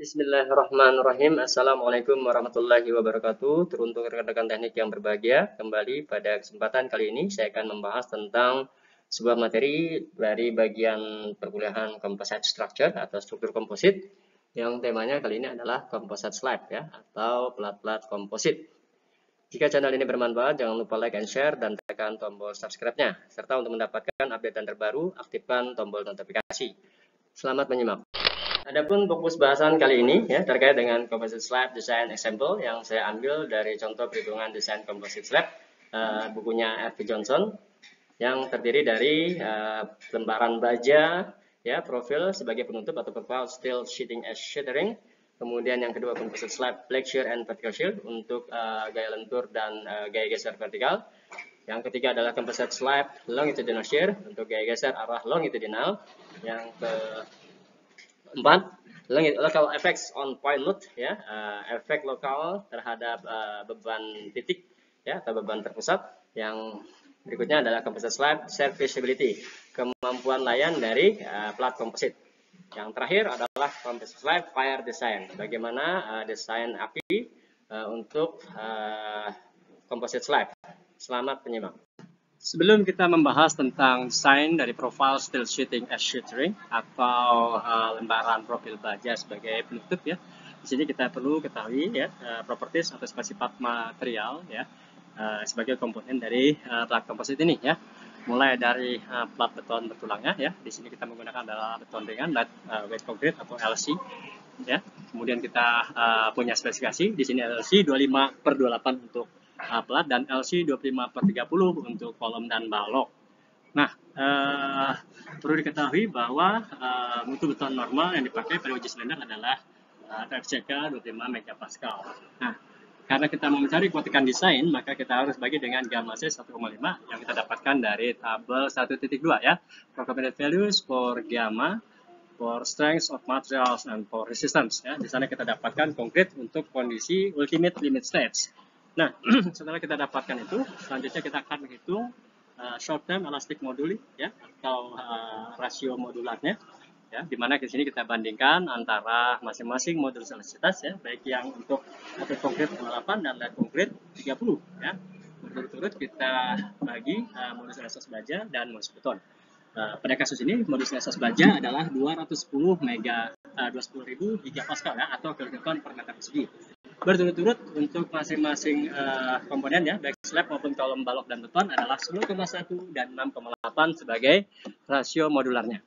Bismillahirrahmanirrahim. Assalamualaikum warahmatullahi wabarakatuh. Teruntuk rekan-rekan teknik yang berbahagia, kembali pada kesempatan kali ini saya akan membahas tentang sebuah materi dari bagian perkuliahan Composite Structure atau struktur komposit, yang temanya kali ini adalah Composite Slab ya, atau plat-plat komposit. Jika channel ini bermanfaat, jangan lupa like and share dan tekan tombol subscribe-nya. Serta untuk mendapatkan update terbaru, aktifkan tombol notifikasi. Selamat menyimak. Adapun fokus bahasan kali ini ya terkait dengan composite slab design example yang saya ambil dari contoh perhitungan desain composite slab bukunya R.T. Johnson yang terdiri dari lembaran baja ya, profil sebagai penutup atau profile steel sheeting as shuttering. Kemudian yang kedua composite slab black shear and vertical shear untuk gaya lentur dan gaya geser vertikal. Yang ketiga adalah composite slab longitudinal shear untuk gaya geser arah longitudinal. Yang keempat, local effects on point load ya, efek lokal terhadap beban titik ya atau beban terpusat. Yang berikutnya adalah composite slab serviceability, kemampuan layan dari plat komposit. Yang terakhir adalah composite slab fire design, bagaimana desain api untuk composite slab. Selamat menyimak. Sebelum kita membahas tentang desain dari profile steel sheeting as shuttering atau lembaran profil baja sebagai penutup ya, di sini kita perlu ketahui ya properties atau sifat material ya sebagai komponen dari plat komposit ini ya. Mulai dari plat beton bertulangnya ya, di sini kita menggunakan adalah beton ringan wet concrete atau LC ya. Kemudian kita punya spesifikasi di sini LC 25/28 untuk plat dan LC 25/30 untuk kolom dan balok. Nah, perlu diketahui bahwa mutu beton normal yang dipakai pada uji silinder adalah TFCK 25 MPa. Nah, karena kita mau mencari kuat desain, maka kita harus bagi dengan gamma C 1,5 yang kita dapatkan dari tabel 1.2 ya. Recommended values for gamma, for strength of materials, and for resistance ya. Di sana kita dapatkan konkret untuk kondisi ultimate limit stage. Nah, setelah kita dapatkan itu, selanjutnya kita akan menghitung short term elastic moduli ya atau rasio modularnya ya, dimana di sini kita bandingkan antara masing-masing modulus elastisitas ya, baik yang untuk modul konkret 8 dan light konkret 30 ya. Berturut-turut kita bagi modulus elastisitas baja dan modulus beton. Pada kasus ini modulus elastisitas baja adalah 210.000 gigapascal ya, atau kiloton per meter persegi. Berturut-turut untuk masing-masing komponen ya, baik slab maupun kolom balok dan beton adalah 10,1 dan 6,8 sebagai rasio modularnya.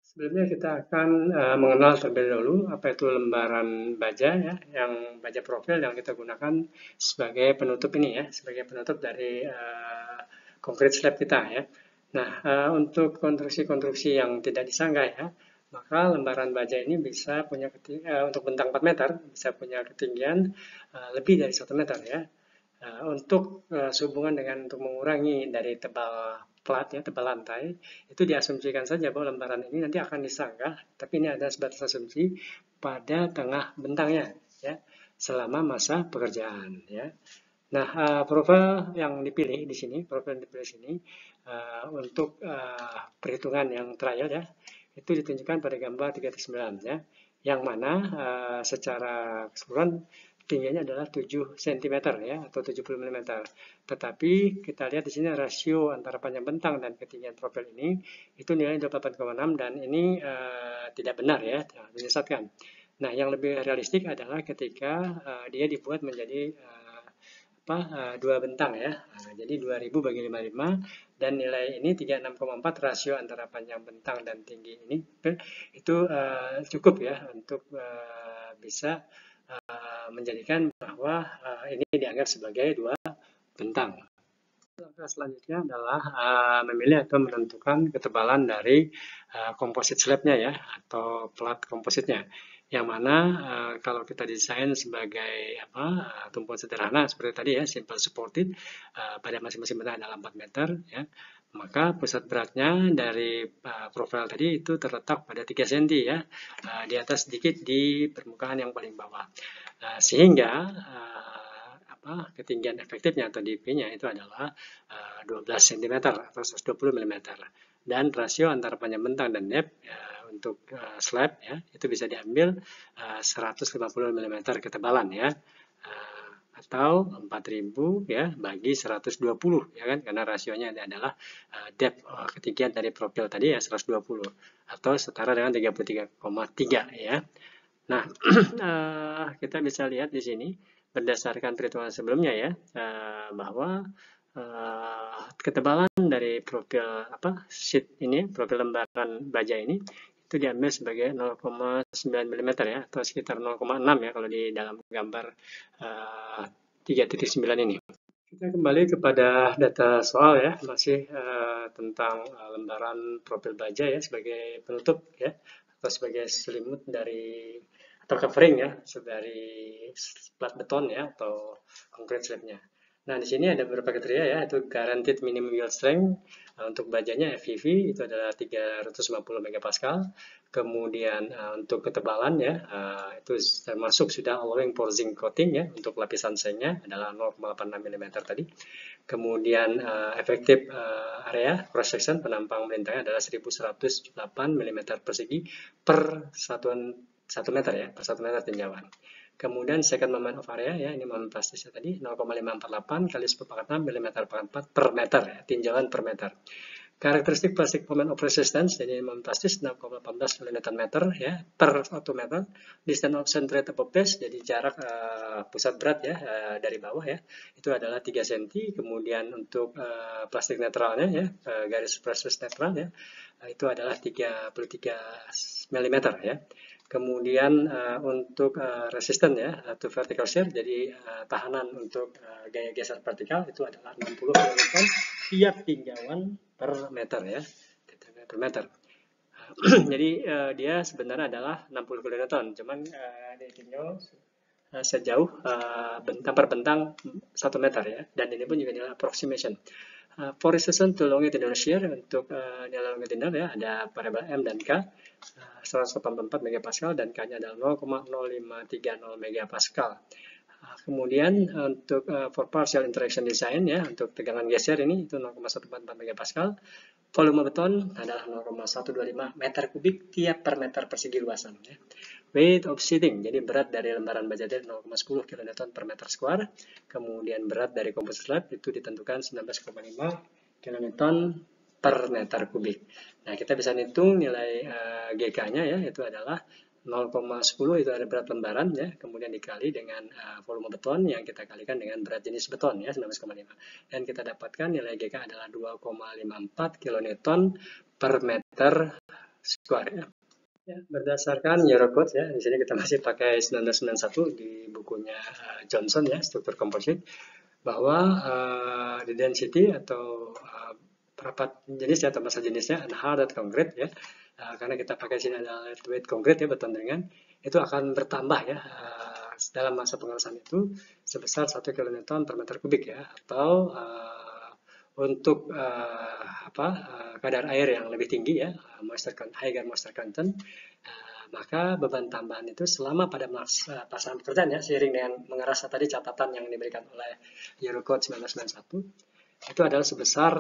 Sebelumnya kita akan mengenal terlebih dahulu apa itu lembaran baja ya, yang baja profil yang kita gunakan sebagai penutup ini ya, sebagai penutup dari concrete slab kita ya. Nah, untuk konstruksi-konstruksi yang tidak disangga ya, maka lembaran baja ini bisa punya untuk bentang 4 meter bisa punya ketinggian lebih dari 1 meter ya. Untuk sehubungan dengan untuk mengurangi dari tebal plat ya, tebal lantai, itu diasumsikan saja bahwa lembaran ini nanti akan disanggah, tapi ini ada sebatas asumsi pada tengah bentangnya ya, selama masa pekerjaan ya. Nah, profil yang dipilih di sini, untuk perhitungan yang trial ya, itu ditunjukkan pada gambar 3.9 ya, yang mana secara keseluruhan tingginya adalah 7 cm ya, atau 70 mm. Tetapi kita lihat di sini rasio antara panjang bentang dan ketinggian profil ini itu nilainya 28,6 dan ini tidak benar ya, menyesatkan. Nah, yang lebih realistik adalah ketika dia dibuat menjadi dua bentang ya. Nah, jadi 2000 bagi 55 dan nilai ini 36,4, rasio antara panjang bentang dan tinggi ini itu cukup ya untuk bisa menjadikan bahwa ini dianggap sebagai dua bentang. Langkah selanjutnya adalah memilih atau menentukan ketebalan dari komposit slabnya ya, atau plat kompositnya, yang mana kalau kita desain sebagai tumpuan sederhana seperti tadi ya, simple supported, pada masing-masing bentang adalah 4 meter ya, maka pusat beratnya dari profil tadi itu terletak pada 3 cm ya, di atas sedikit di permukaan yang paling bawah, sehingga ketinggian efektifnya atau DP-nya itu adalah 12 cm atau 120 mm. Dan rasio antara panjang bentang dan depth untuk slab ya, itu bisa diambil 150 mm ketebalan ya, atau 4000 ya bagi 120 ya kan, karena rasionya adalah depth ketinggian dari profil tadi ya 120 atau setara dengan 33,3 ya. Nah, kita bisa lihat di sini berdasarkan perhitungan sebelumnya ya, bahwa ketebalan dari profil sheet ini, profil lembaran baja ini itu diambil sebagai 0,9 mm ya, atau sekitar 0,6 ya kalau di dalam gambar 3.9 ini. Kita kembali kepada data soal ya, masih tentang lembaran profil baja ya sebagai penutup ya, atau sebagai selimut dari atau covering ya dari plat beton ya atau concrete slabnya. Nah, di sini ada beberapa kriteria ya, itu guaranteed minimum yield strength untuk bajanya FVV itu adalah 350 megapascal. Kemudian untuk ketebalan ya itu termasuk sudah allowing for zinc coating ya, untuk lapisan sengnya adalah 0,86 mm tadi. Kemudian efektif area cross section penampang melintangnya adalah 1108 mm persegi per 1 meter ya, per 1 meter tinjauan. Kemudian second moment of area ya, ini moment plastisnya tadi 0,548 kali 10⁴ mm per meter ya, tinjauan per meter. Karakteristik plastik moment of resistance, jadi moment plastis 0,18 kN ya per 1 meter. Distance of centroid above base, jadi jarak pusat berat ya dari bawah ya, itu adalah 3 cm. Kemudian untuk plastik netralnya ya, garis proses netral ya, itu adalah 33 mm ya. Kemudian untuk resisten ya, atau vertical shear, jadi tahanan untuk gaya geser vertikal itu adalah 60 kN tiap tinjauan per meter ya, per meter. Jadi dia sebenarnya adalah 60 kN, cuman ditinjau sejauh bentang per bentang 1 meter ya, dan ini pun juga adalah approximation. For resistance to longitudinal shear, untuk nilai longitudinal ya ada variabel M dan K, 184 megapascal dan K-nya adalah 0,0530 megapascal. Kemudian untuk for partial interaction design ya, untuk tegangan geser ini itu 0,144 megapascal. Volume beton adalah 0,125 meter kubik tiap per meter persegi luasan ya. Weight of sheeting, jadi berat dari lembaran baja 0,10 kN per meter square. Kemudian berat dari composite slab itu ditentukan 19,5 kN per meter kubik. Nah, kita bisa hitung nilai GK-nya ya, itu adalah 0,10 itu ada berat lembaran ya, kemudian dikali dengan volume beton yang kita kalikan dengan berat jenis beton ya 19,5, dan kita dapatkan nilai GK adalah 2,54 kN per meter square ya. Berdasarkan Eurocode ya, di sini kita masih pakai 1991 di bukunya Johnson ya, struktur komposit, bahwa the density atau rapat jenis atau massa jenisnya unhardened concrete ya, karena kita pakai sini adalah lightweight concrete ya, beton ringan, itu akan bertambah ya dalam masa pengerasan itu sebesar 1 kN per meter kubik ya, atau untuk kadar air yang lebih tinggi ya, higher moisture content, maka beban tambahan itu selama pada masa pasangan pekerjaan ya, seiring dengan mengerasa tadi catatan yang diberikan oleh Eurocode 1991, itu adalah sebesar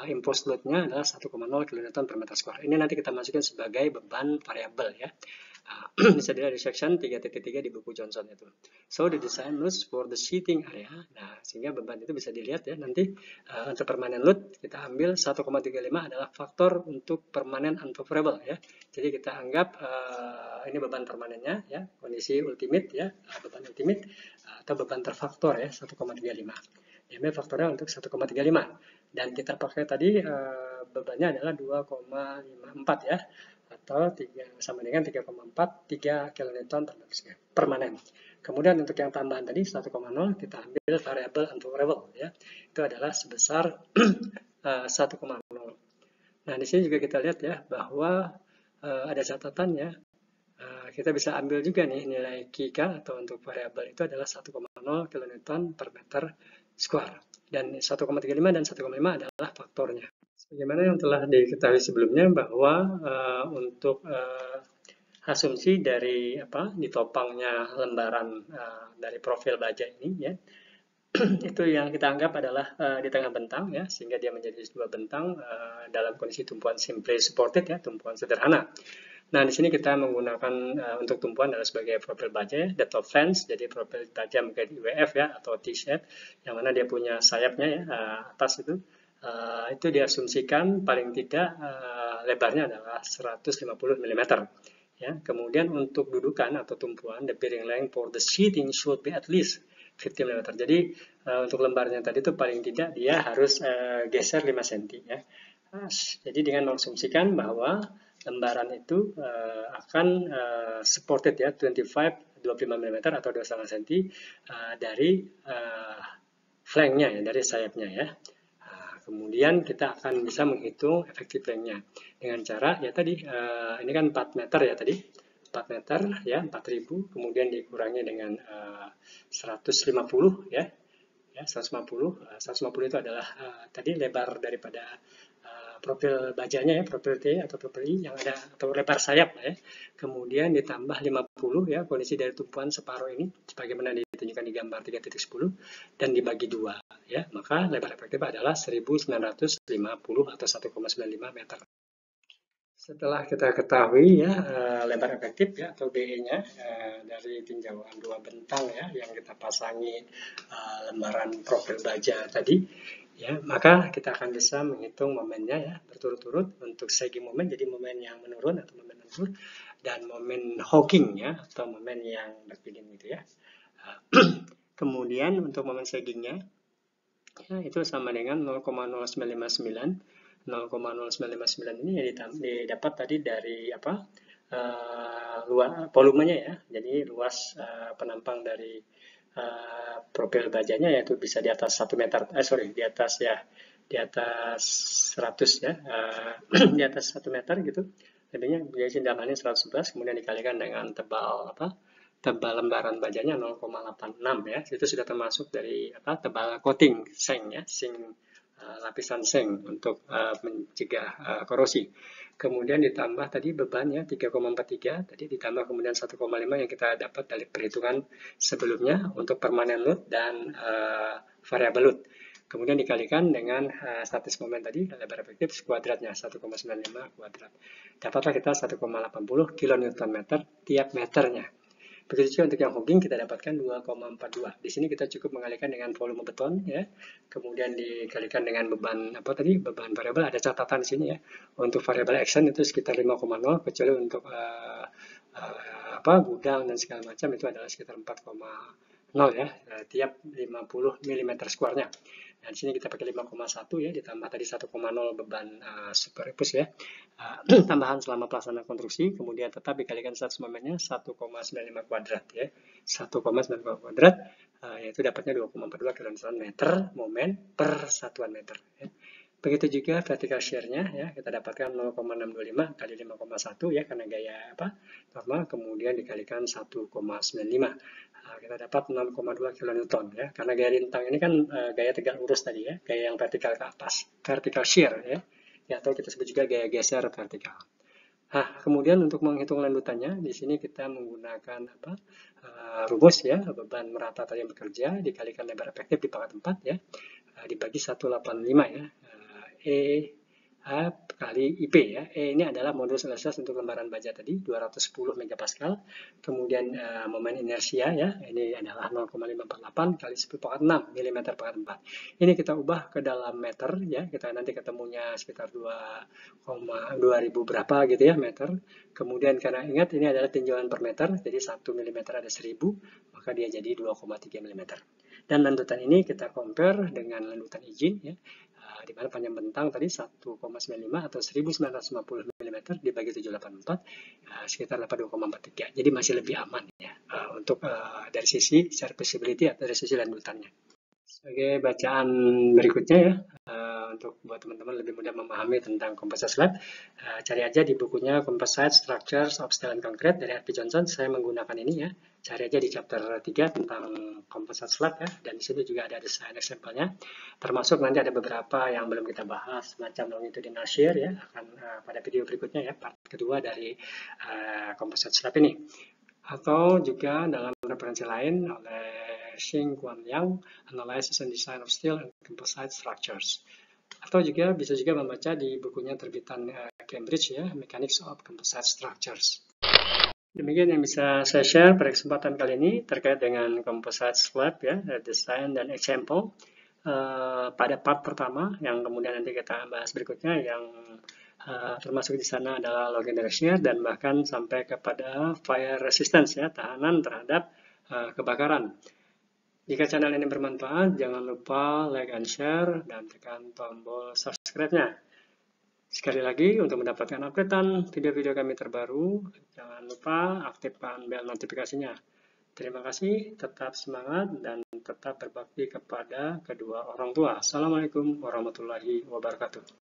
imposed load-nya adalah 1,0 kN per meter square. Ini nanti kita masukin sebagai beban variabel ya. Bisa dilihat di section 3.3 di buku Johnson itu. So the design loads for the sheeting area. Nah, sehingga beban itu bisa dilihat ya nanti untuk permanent load kita ambil 1,35 adalah faktor untuk permanent unfavorable ya. Jadi kita anggap ini beban permanennya ya, kondisi ultimate ya, beban ultimate atau beban terfaktor ya 1,35. Diambil faktornya untuk 1,35 dan kita pakai tadi bebannya adalah 2,54 ya, atau sama dengan 3,43 kN permanen. Kemudian untuk yang tambahan tadi 1,0 kita ambil variabel unfavorable ya, itu adalah sebesar 1,0. Nah, di sini juga kita lihat ya bahwa ada catatannya. Kita bisa ambil juga nih nilai KK atau untuk variabel itu adalah 1,0 kN per meter square, dan 1,35 dan 1,5 adalah faktornya. Sebagaimana yang telah diketahui sebelumnya bahwa untuk asumsi dari ditopangnya lembaran dari profil baja ini ya, itu yang kita anggap adalah di tengah bentang ya, sehingga dia menjadi dua bentang dalam kondisi tumpuan simply supported ya, tumpuan sederhana. Nah, di sini kita menggunakan untuk tumpuan adalah sebagai profil baja ya, depth of fence, jadi profil baja mungkin IWF ya atau T-shape, yang mana dia punya sayapnya ya atas itu diasumsikan paling tidak lebarnya adalah 150 mm. Ya, kemudian untuk dudukan atau tumpuan, the bearing length for the sheeting should be at least 50 mm. Jadi untuk lembarnya tadi itu paling tidak dia harus geser 5 cm ya. Jadi dengan mengasumsikan bahwa lembaran itu akan supported ya 25 mm atau 2,5 cm dari flanknya ya, dari sayapnya ya. Kemudian kita akan bisa menghitung efektif lengthnya dengan cara ya tadi ini kan 4 meter ya tadi 4 meter ya 4000 kemudian dikurangi dengan 150 ya 150 itu adalah tadi lebar daripada profil bajanya ya, profil T atau profil I yang ada atau lebar sayap ya. Kemudian ditambah 50 ya, kondisi dari tumpuan separuh ini sebagaimana ditunjukkan di gambar 3.10 dan dibagi 2 ya, maka lebar efektif adalah 1950 atau 1,95 meter. Setelah kita ketahui ya lebar efektif ya atau DE-nya dari tinjauan 2 bentang ya yang kita pasangi lembaran profil baja tadi ya, maka kita akan bisa menghitung momennya ya berturut-turut untuk sagging moment, jadi momen yang menurun atau momen lentur, dan momen hogging ya atau momen yang berpindah gitu ya. Kemudian untuk momen saggingnya ya, itu sama dengan 0,0959. 0,0959 ini ya didapat tadi dari apa volumenya ya, jadi luas penampang dari profil bajanya yaitu bisa di atas 1 meter, di atas ya, di atas 100 ya, di atas 1 meter gitu, lebihnya biasanya dalamnya 111 kemudian dikalikan dengan tebal tebal lembaran bajanya 0,86 ya, itu sudah termasuk dari tebal coating seng ya, lapisan seng untuk mencegah korosi. Kemudian ditambah tadi bebannya 3,43, tadi ditambah kemudian 1,5 yang kita dapat dari perhitungan sebelumnya untuk permanent load dan variable load. Kemudian dikalikan dengan statis momen tadi, lebar efektif kuadratnya 1,95 kuadrat. Dapatlah kita 1,80 kN tiap meternya. Begitu juga untuk yang hogging kita dapatkan 2,42. Di sini kita cukup mengalihkan dengan volume beton ya. Kemudian dikalikan dengan beban beban variabel, ada catatan di sini ya. Untuk variabel action itu sekitar 5,0 kecuali untuk gudang dan segala macam itu adalah sekitar 4,0 ya tiap 50 mm square-nya. Nah, di sini kita pakai 5,1 ya, ditambah tadi 1,0 beban superimpuls ya. Tambahan selama pelaksanaan konstruksi, kemudian tetap dikalikan status momennya 1,95 kuadrat ya. 1,95 kuadrat, yaitu dapatnya 2,42 kN momen per satuan meter ya. Begitu juga vertical shear-nya ya, kita dapatkan 0,625 kali 5,1 ya karena gaya normal, kemudian dikalikan 1,95. Kita dapat 6,2 kN ya, karena gaya rintang ini kan gaya tegak lurus tadi ya, gaya yang vertikal ke atas, vertical shear ya, atau kita sebut juga gaya geser vertikal. Nah, kemudian untuk menghitung landutannya, di sini kita menggunakan rumus ya, beban merata tadi yang bekerja dikalikan lebar efektif dipangkat 4 ya, dibagi 185 ya, E kali IP ya. E ini adalah modulus elastisitas untuk lembaran baja tadi 210 megapascal. Kemudian momen inersia ya, ini adalah 0,548 kali 10⁻6 mm per 4. Ini kita ubah ke dalam meter ya, kita nanti ketemunya sekitar 2000 berapa gitu ya meter. Kemudian karena ingat ini adalah tinjauan per meter, jadi 1 mm ada 1000, maka dia jadi 2,3 mm. Dan landutan ini kita compare dengan landutan izin ya, di mana panjang bentang tadi 1,95 atau 1950 mm dibagi 784 sekitar 82,43. Jadi masih lebih aman ya untuk dari sisi serviceability atau dari sisi landutannya. Sebagai bacaan berikutnya ya, untuk buat teman-teman lebih mudah memahami tentang composite slab, cari aja di bukunya Composite Structures of Steel and Concrete dari R.P. Johnson. Saya menggunakan ini ya, cari aja di chapter 3 tentang composite slab ya, dan di sini juga ada desain example-nya, termasuk nanti ada beberapa yang belum kita bahas, macam longitudinal shear ya, akan pada video berikutnya ya, part kedua dari composite slab ini. Atau juga dalam referensi lain oleh Xing Guan Yang, Analysis and Design of Steel and Composite Structures. Atau juga bisa juga membaca di bukunya terbitan Cambridge ya, Mechanics of Composite Structures. Demikian yang bisa saya share pada kesempatan kali ini terkait dengan composite slab ya, design dan example. Pada part pertama yang kemudian nanti kita bahas berikutnya yang termasuk di sana adalah log and shear dan bahkan sampai kepada fire resistance ya, tahanan terhadap kebakaran. Jika channel ini bermanfaat, jangan lupa like and share dan tekan tombol subscribe-nya. Sekali lagi, untuk mendapatkan updatean video-video kami terbaru, jangan lupa aktifkan bel notifikasinya. Terima kasih, tetap semangat, dan tetap berbakti kepada kedua orang tua. Assalamualaikum warahmatullahi wabarakatuh.